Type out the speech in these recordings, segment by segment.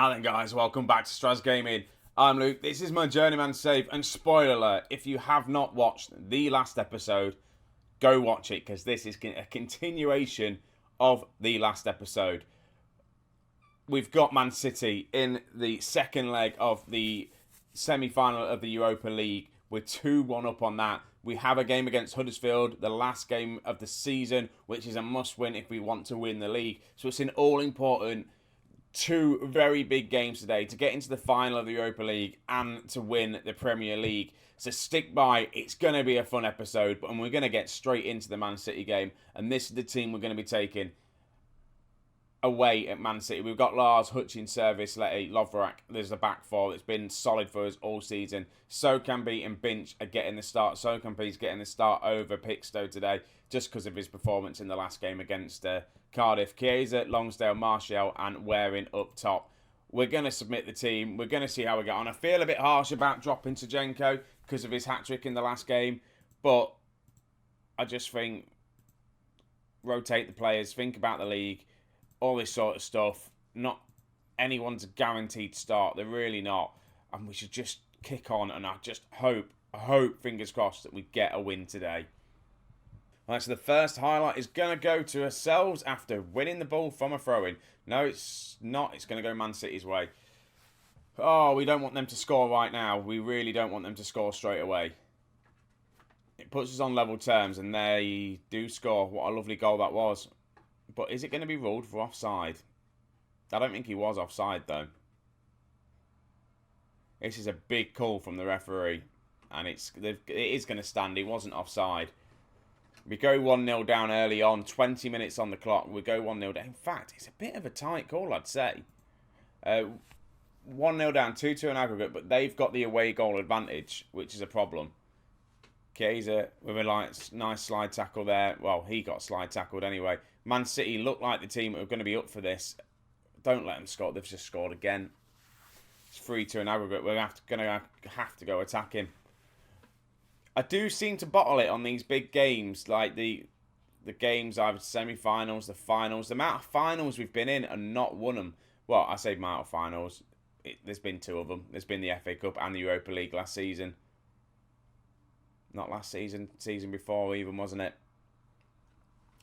Now then, guys, welcome back to Strasz Gaming. I'm Luke. This is my Journeyman save, and spoiler alert: if you have not watched the last episode, go watch it because this is a continuation of the last episode. We've got Man City in the second leg of the semi-final of the Europa League. We're 2-1 up on that. We have a game against Huddersfield, the last game of the season, which is a must-win if we want to win the league. So it's an all-important two very big games today to get into the final of the Europa League and to win the Premier League. So stick by. It's going to be a fun episode, and we're going to get straight into the Man City game. And this is the team we're going to be taking away at Man City. We've got Lars, Hutchins, Service, Letty, Lovrak. There's the back four that's been solid for us all season. Sokambi and Binch are getting the start. Sokambi's getting the start over Pixto today just because of his performance in the last game against Cardiff. Chiesa, Longsdale, Martial and Waring up top. We're going to submit the team. We're going to see how we get on. I feel a bit harsh about dropping Zinchenko because of his hat-trick in the last game, but I just think rotate the players, think about the league, all this sort of stuff. Not anyone's a guaranteed start. They're really not. And we should just kick on. And I just hope, fingers crossed, that we get a win today. Right, so the first highlight is going to go to ourselves after winning the ball from a throw-in. No, it's not. It's going to go Man City's way. Oh, we don't want them to score right now. We really don't want them to score straight away. It puts us on level terms, and they do score. What a lovely goal that was. But is it going to be ruled for offside? I don't think he was offside, though. This is a big call from the referee. And it is going to stand. He wasn't offside. We go 1-0 down early on. 20 minutes on the clock. We go 1-0 down. In fact, it's a bit of a tight call, I'd say. 1-0 down, 2-2 in aggregate. But they've got the away goal advantage, which is a problem. Chiesa with a nice slide tackle there. Well, he got slide tackled anyway. Man City look like the team that are going to be up for this. Don't let them score. They've just scored again. It's 3-2 in aggregate. We're going to have to go attacking. I do seem to bottle it on these big games, like the games, either semi-finals, the finals. The amount of finals we've been in and not won them. Well, I say amount of finals. There's been two of them. There's been the FA Cup and the Europa League last season. Not last season, season before even, wasn't it?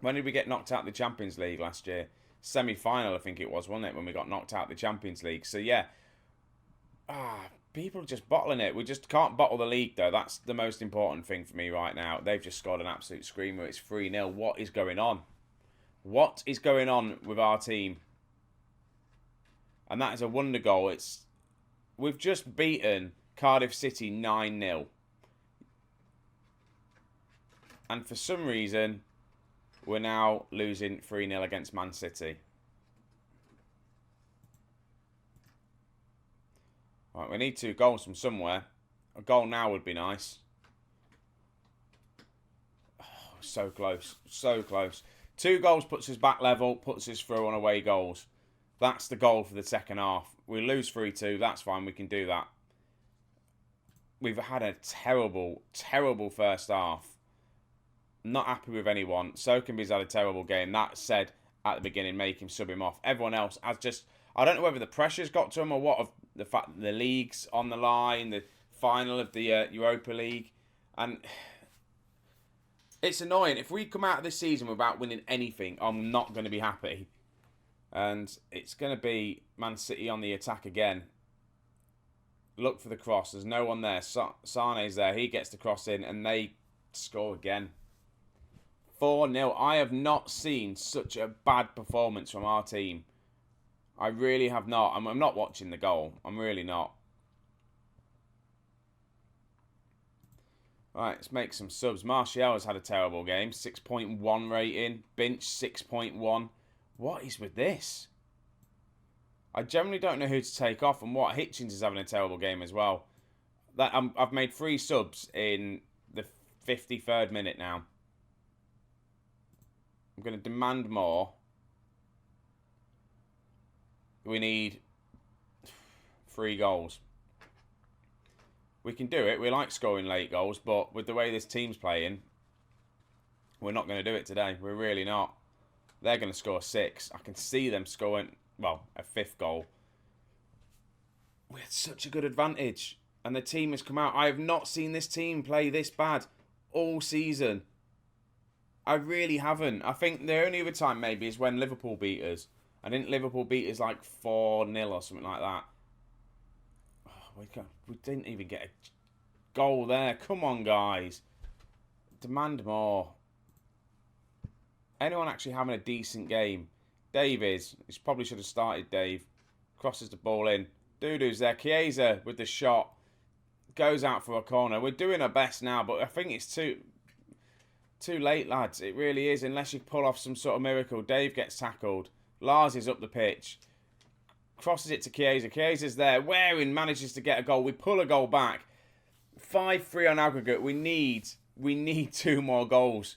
When did we get knocked out of the Champions League last year? Semi-final, I think it was, wasn't it? When we got knocked out of the Champions League. So, yeah. People are just bottling it. We just can't bottle the league, though. That's the most important thing for me right now. They've just scored an absolute screamer. It's 3-0. What is going on? What is going on with our team? And that is a wonder goal. We've just beaten Cardiff City 9-0. And for some reason, we're now losing 3-0 against Man City. Right, we need 2 goals from somewhere. A goal now would be nice. Oh, so close. So close. 2 goals puts us back level, puts us through on away goals. That's the goal for the second half. We lose 3-2. That's fine. We can do that. We've had a terrible, terrible first half. Not happy with anyone. Sokambi's had a terrible game. That said at the beginning, make him sub him off. Everyone else has just... I don't know whether the pressure's got to him or what, of the fact that the league's on the line, the final of the Europa League. And it's annoying. If we come out of this season without winning anything, I'm not going to be happy. And it's going to be Man City on the attack again. Look for the cross. There's no one there. Sane's there. He gets the cross in and they score again. 4-0. I have not seen such a bad performance from our team. I really have not. I'm not watching the goal. I'm really not. Right, let's make some subs. Martial has had a terrible game. 6.1 rating. Binch, 6.1. What is with this? I generally don't know who to take off. And what? Hitchens is having a terrible game as well. I've made 3 subs in the 53rd minute now. I'm going to demand more. We need 3 goals. We can do it. We like scoring late goals, but with the way this team's playing, we're not going to do it today. We're really not. They're going to score 6. I can see them scoring, well, a 5th goal. We had such a good advantage. And the team has come out. I have not seen this team play this bad all season. I really haven't. I think the only other time maybe is when Liverpool beat us. I didn't Liverpool beat us like 4-0 or something like that. Oh, we didn't even get a goal there. Come on, guys. Demand more. Anyone actually having a decent game? Dave is. He probably should have started, Dave. Crosses the ball in. Dudu's there. Chiesa with the shot. Goes out for a corner. We're doing our best now, but I think it's too late, lads. It really is, unless you pull off some sort of miracle. Dave gets tackled. Lars is up the pitch. Crosses it to Chiesa. Chiesa's there. Waring manages to get a goal. We pull a goal back. 5-3 on aggregate. We need 2 more goals.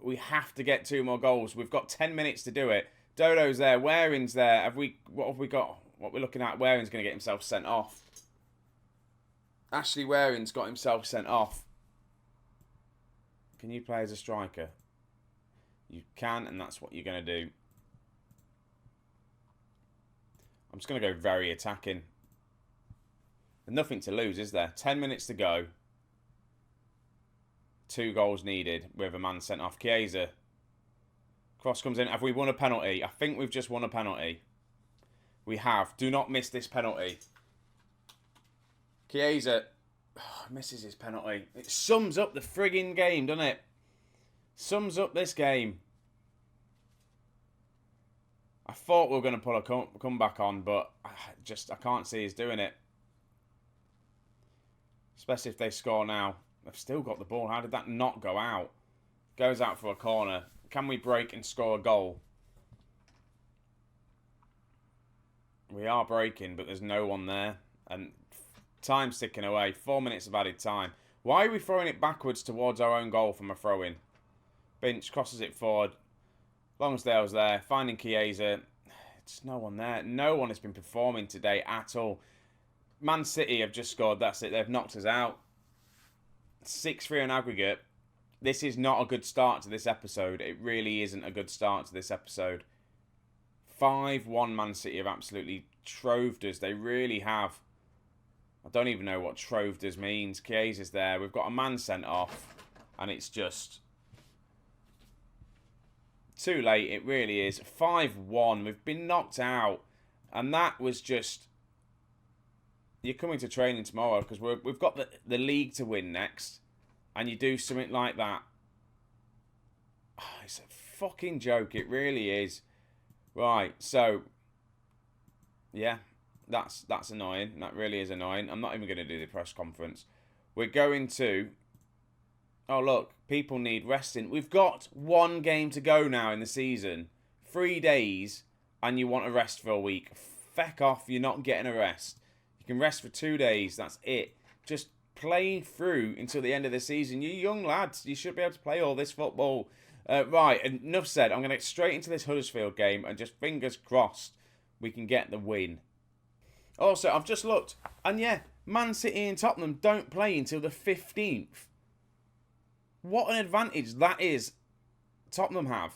We have to get 2 more goals. We've got 10 minutes to do it. Dodo's there. Waring's there. What have we got? What we're looking at? Waring's going to get himself sent off. Ashley Waring's got himself sent off. Can you play as a striker? You can, and that's what you're going to do. I'm just going to go very attacking. There's nothing to lose, is there? 10 minutes to go. 2 goals needed with a man sent off. Chiesa. Cross comes in. Have we won a penalty? I think we've just won a penalty. We have. Do not miss this penalty. Chiesa misses his penalty. It sums up the frigging game, doesn't it? Sums up this game. I thought we were going to pull a comeback on, but I can't see us doing it. Especially if they score now. They've still got the ball. How did that not go out? Goes out for a corner. Can we break and score a goal? We are breaking, but there's no one there. And time's ticking away. 4 minutes of added time. Why are we throwing it backwards towards our own goal from a throw-in? Binch crosses it forward. Lonsdale's there. Finding Chiesa. There's no one there. No one has been performing today at all. Man City have just scored. That's it. They've knocked us out. 6-3 on aggregate. This is not a good start to this episode. It really isn't a good start to this episode. 5-1 Man City have absolutely troved us. They really have. I don't even know what troved us means. Chiesa's there. We've got a man sent off. And it's just too late. It really is. 5-1. We've been knocked out. And that was just... You're coming to training tomorrow because we've got the league to win next. And you do something like that. Oh, it's a fucking joke. It really is. Right, so... Yeah, that's annoying. That really is annoying. I'm not even going to do the press conference. We're going to... Oh, look. People need resting. We've got 1 game to go now in the season. 3 days. And you want a rest for a week. Feck off. You're not getting a rest. You can rest for 2 days. That's it. Just play through until the end of the season. You young lads, you should be able to play all this football. Right, enough said. I'm going to get straight into this Huddersfield game and just fingers crossed we can get the win. Also, I've just looked. And yeah, Man City and Tottenham don't play until the 15th. What an advantage that is Tottenham have.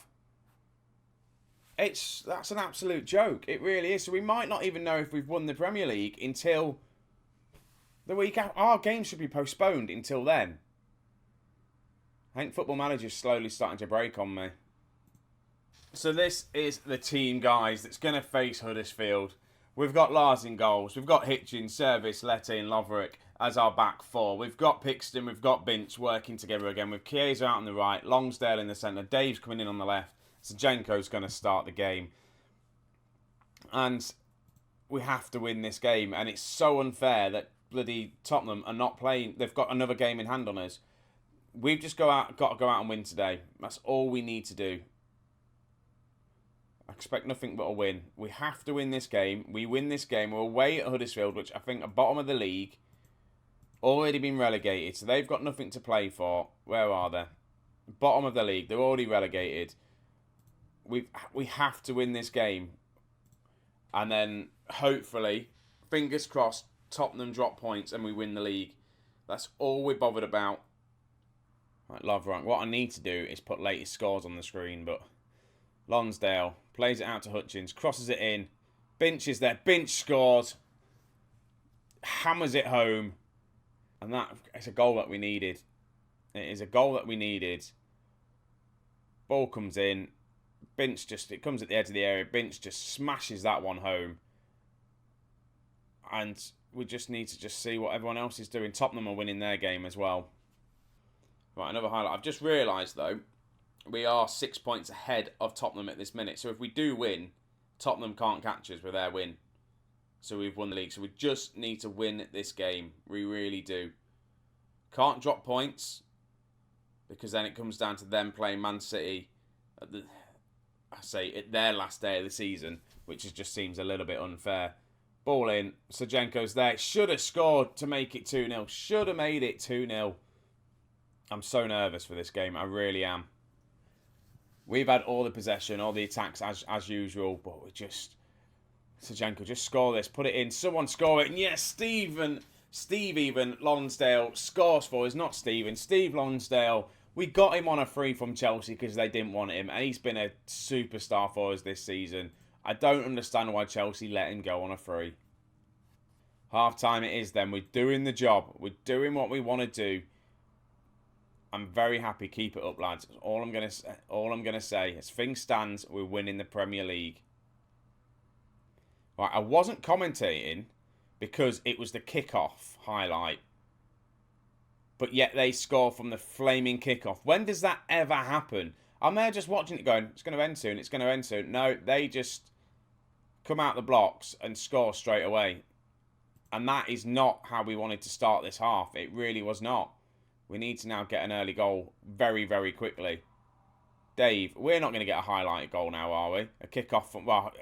That's an absolute joke. It really is. So we might not even know if we've won the Premier League until the week after. Our game should be postponed until then. I think Football Manager's slowly starting to break on me. So this is the team, guys, that's going to face Huddersfield. We've got Lars in goals. We've got Hitchens, Service, Lette and Loverick as our back 4. We've got Pixton. We've got Binch working together again with Chiesa out on the right. Longsdale in the centre. Dave's coming in on the left. Zinchenko's going to start the game. And we have to win this game. And it's so unfair that bloody Tottenham are not playing. They've got another game in hand on us. We've just got to go out and win today. That's all we need to do. I expect nothing but a win. We have to win this game. We win this game. We're away at Huddersfield, which I think are bottom of the league. Already been relegated. So they've got nothing to play for. Where are they? Bottom of the league. They're already relegated. We have to win this game. And then, hopefully, fingers crossed, Tottenham drop points and we win the league. That's all we're bothered about. Right, Loverick. What I need to do is put latest scores on the screen, but Lonsdale plays it out to Hutchins, crosses it in. Binch is there. Binch scores. hammers it home. And that is a goal that we needed. It is a goal that we needed. Ball comes in. It comes at the edge of the area. Binch just smashes that one home. And we just need to just see what everyone else is doing. Tottenham are winning their game as well. Right, another highlight. I've just realised, though, we are 6 points ahead of Tottenham at this minute. So if we do win, Tottenham can't catch us with their win. So we've won the league. So we just need to win this game. We really do. Can't drop points, because then it comes down to them playing Man City at their last day of the season, which just seems a little bit unfair. Ball in. Sojenko's there. Should have scored to make it 2-0. Should have made it 2-0. I'm so nervous for this game. I really am. We've had all the possession, all the attacks as usual, but we just... Sojenko, just score this. Put it in. Someone score it. And yes, Steve Lonsdale scores for us. Not Steven. Steve Lonsdale. We got him on a free from Chelsea because they didn't want him. And he's been a superstar for us this season. I don't understand why Chelsea let him go on a free. Half time it is then. We're doing the job. We're doing what we want to do. I'm very happy. Keep it up, lads. That's all I'm gonna say. As things stand, we're winning the Premier League. Right, I wasn't commentating because it was the kickoff highlight. But yet they score from the flaming kickoff. When does that ever happen? I'm there just watching it going, it's going to end soon, it's going to end soon. No, they just come out the blocks and score straight away. And that is not how we wanted to start this half. It really was not. We need to now get an early goal very, very quickly. Dave, we're not going to get a highlighted goal now, are we? A kickoff from, well,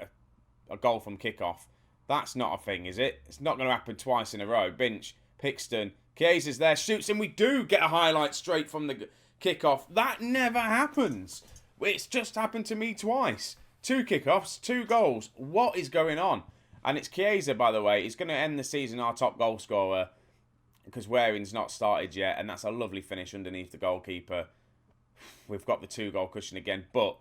a goal from kickoff. That's not a thing, is it? It's not going to happen twice in a row. Binch, Pixton, Chiesa's there, shoots, and we do get a highlight straight from the kickoff. That never happens. It's just happened to me twice. 2 kickoffs, 2 goals. What is going on? And it's Chiesa, by the way. He's going to end the season our top goal scorer because Waring's not started yet, and that's a lovely finish underneath the goalkeeper. We've got the 2-goal cushion again, but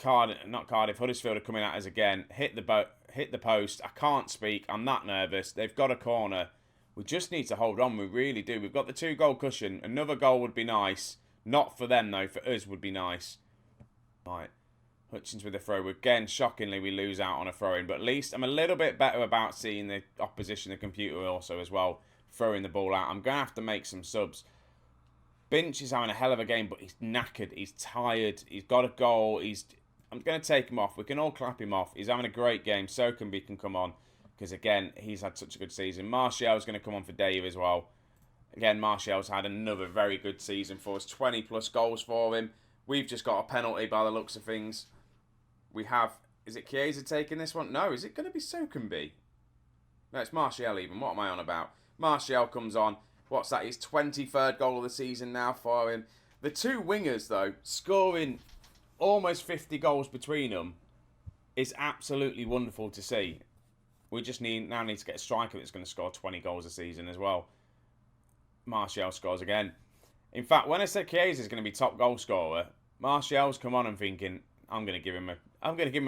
Huddersfield are coming at us again. Hit the post. I can't speak. I'm that nervous. They've got a corner. We just need to hold on. We really do. We've got the 2-goal cushion. Another goal would be nice. Not for them, though. For us would be nice. Right. Hutchins with a throw. Again, shockingly, we lose out on a throw-in. But at least I'm a little bit better about seeing the opposition, the computer also as well, throwing the ball out. I'm going to have to make some subs. Binch is having a hell of a game, but he's knackered. He's tired. He's got a goal. I'm going to take him off. We can all clap him off. He's having a great game. Sokenby can come on because, again, he's had such a good season. Martial's going to come on for Dave as well. Again, Martial's had another very good season for us. 20-plus goals for him. We've just got a penalty by the looks of things. We have... Is it Chiesa taking this one? No, is it going to be Sokenby? No, it's Martial even. What am I on about? Martial comes on. What's that? His 23rd goal of the season now for him. The 2 wingers, though, scoring almost 50 goals between them is absolutely wonderful to see. We just now need to get a striker that's going to score 20 goals a season as well. Martial scores again. In fact, when I said Chiesa is going to be top goal scorer, Martial's come on and thinking, I'm going to give him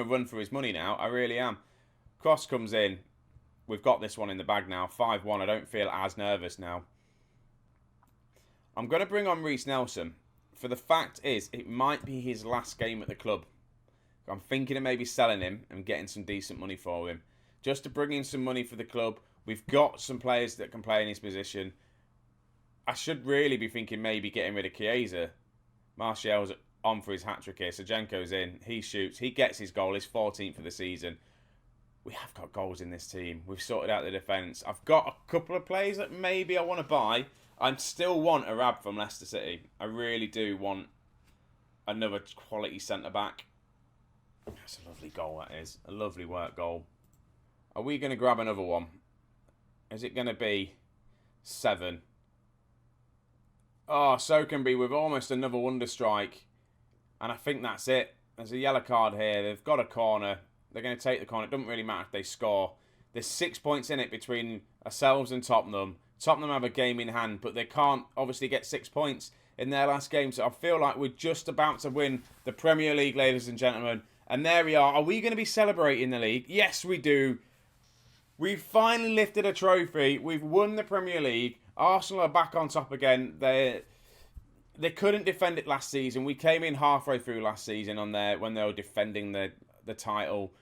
a run for his money now. I really am. Cross comes in. We've got this one in the bag now. 5-1. I don't feel as nervous now. I'm going to bring on Reece Nelson. For the fact is, it might be his last game at the club. I'm thinking of maybe selling him and getting some decent money for him. Just to bring in some money for the club. We've got some players that can play in his position. I should really be thinking maybe getting rid of Chiesa. Martial's on for his hat-trick here. Sojenko's in. He shoots. He gets his goal. His 14th of the season. We have got goals in this team. We've sorted out the defence. I've got a couple of players that maybe I want to buy. I still want a Rab from Leicester City. I really do want another quality centre-back. That's a lovely goal, that is. A lovely work goal. Are we going to grab another one? Is it going to be 7? Oh, Sokenby with almost another wonder strike. And I think that's it. There's a yellow card here. They've got a corner. They're going to take the corner. It doesn't really matter if they score. There's 6 points in it between ourselves and Tottenham. Tottenham have a game in hand, but they can't obviously get 6 points in their last game. So I feel like we're just about to win the Premier League, ladies and gentlemen. And there we are. Are we going to be celebrating the league? Yes, we do. We've finally lifted a trophy. We've won the Premier League. Arsenal are back on top again. They couldn't defend it last season. We came in halfway through last season on there when they were defending the title.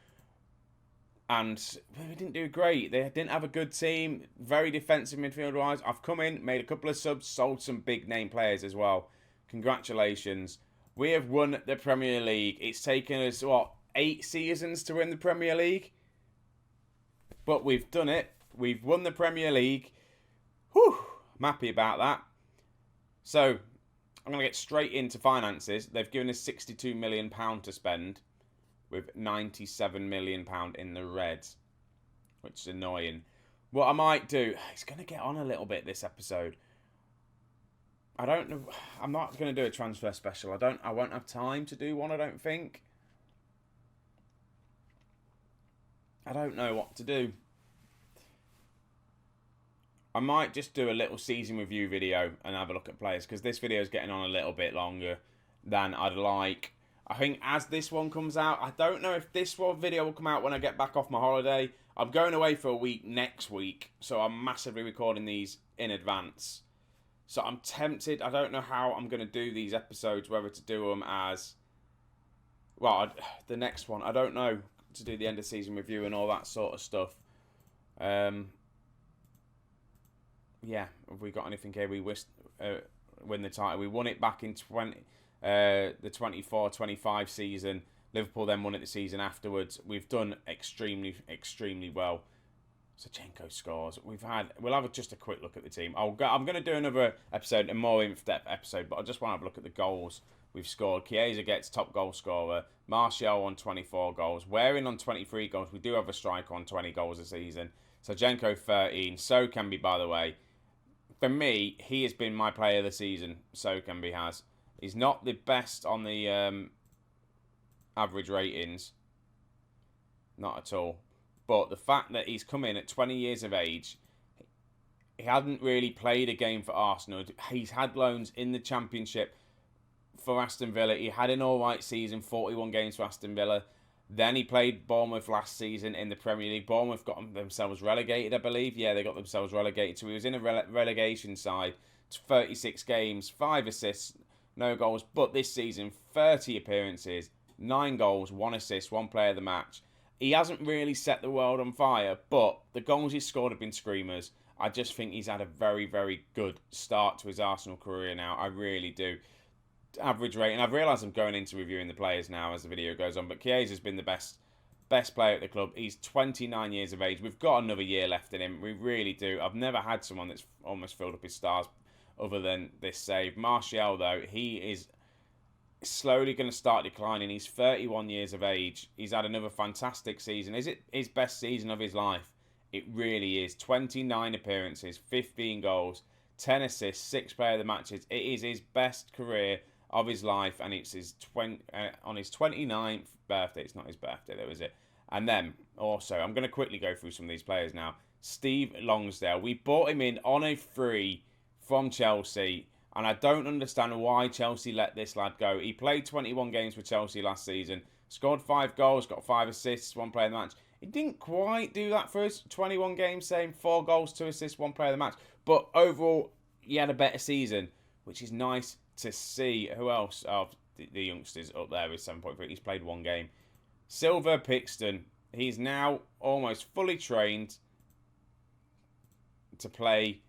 And we didn't do great. They didn't have a good team. Very defensive midfield-wise. I've come in, made a couple of subs, sold some big-name players as well. Congratulations. We have won the Premier League. It's taken us, 8 seasons to win the Premier League? But we've done it. We've won the Premier League. Whew, I'm happy about that. So, I'm going to get straight into finances. They've given us £62 million to spend, with £97 million in the red, which is annoying. What I might do, it's going to get on a little bit this episode. I don't know. I'm not going to do a transfer special. I won't have time to do one, I don't think. I don't know what to do. I might just do a little season review video and have a look at players, because this video is getting on a little bit longer than I'd like. I think as this one comes out, I don't know if this one video will come out when I get back off my holiday. I'm going away for a week next week, so I'm massively recording these in advance. So I'm tempted. I don't know how I'm going to do these episodes, whether to do them as... the next one, I don't know, to do the end of season review and all that sort of stuff. Yeah, have we got anything here? We win the title. We won it back in the 24-25 season. Liverpool then won it the season afterwards. We've done extremely, extremely well. Zinchenko scores. We'll have just a quick look at the team. I'm going to do another episode, a more in-depth episode, but I just want to have a look at the goals we've scored. Chiesa gets top goal scorer. Martial on 24 goals. Waring on 23 goals. We do have a striker on 20 goals a season. Zinchenko 13. So can be, by the way. For me, he has been my player of the season. So can be has. He's not the best on the average ratings. Not at all. But the fact that he's come in at 20 years of age, he hadn't really played a game for Arsenal. He's had loans in the Championship for Aston Villa. He had an alright season, 41 games for Aston Villa. Then he played Bournemouth last season in the Premier League. Bournemouth got themselves relegated, I believe. Yeah, they got themselves relegated. So he was in a relegation side. 36 games, 5 assists, no goals. But this season, 30 appearances, 9 goals, 1 assist, 1 player of the match. He hasn't really set the world on fire, but the goals he's scored have been screamers. I just think he's had a very, very good start to his Arsenal career now. I really do. Average rating. I've realised I'm going into reviewing the players now as the video goes on, but Chiesa's been the best player at the club. He's 29 years of age. We've got another year left in him. We really do. I've never had someone that's almost filled up his stars other than this save. Martial, though, he is slowly going to start declining. He's 31 years of age. He's had another fantastic season. Is it his best season of his life? It really is. 29 appearances, 15 goals, 10 assists, 6 player of the matches. It is his best career of his life, and it's his on his 29th birthday. It's not his birthday, though, is it? And then, also, I'm going to quickly go through some of these players now. Steve Longsdale. We bought him in on a free from Chelsea, and I don't understand why Chelsea let this lad go. He played 21 games for Chelsea last season, scored 5 goals, got 5 assists, 1 player of the match. He didn't quite do that for us. 21 games, same 4 goals, 2 assists, 1 player of the match. But overall, he had a better season, which is nice to see. Who else of the youngsters up there is 7.3? He's played 1 game. Silver Pixton. He's now almost fully trained to play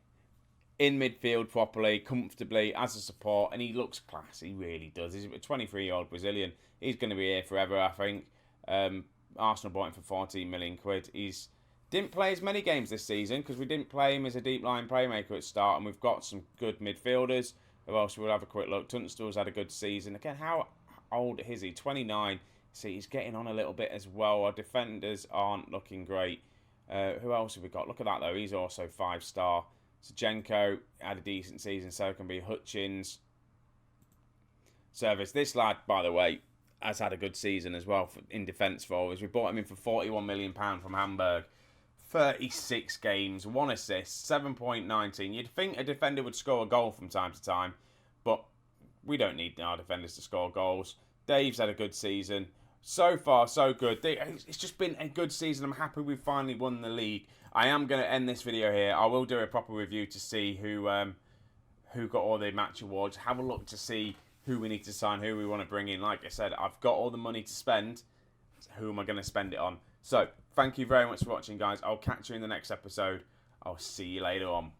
in midfield properly, comfortably, as a support, and he looks class. He really does. He's a 23-year-old Brazilian. He's going to be here forever, I think. Arsenal bought him for 14 million quid. He's didn't play as many games this season because we didn't play him as a deep line playmaker at start, and we've got some good midfielders. Who else? We'll have a quick look. Tunstall's had a good season. Again, how old is he? 29. See, he's getting on a little bit as well. Our defenders aren't looking great. Who else have we got? Look at that, though. He's also 5-star. Zinchenko had a decent season. So can be Hutchins. Service. This lad, by the way, has had a good season as well in defence for us. We bought him in for £41 million from Hamburg. 36 games, 1 assist, 7.19. You'd think a defender would score a goal from time to time, but we don't need our defenders to score goals. Dave's had a good season. So far, so good. It's just been a good season. I'm happy we finally won the league. I am going to end this video here. I will do a proper review to see who got all the match awards. Have a look to see who we need to sign, who we want to bring in. Like I said, I've got all the money to spend. Who am I going to spend it on? So, thank you very much for watching, guys. I'll catch you in the next episode. I'll see you later on.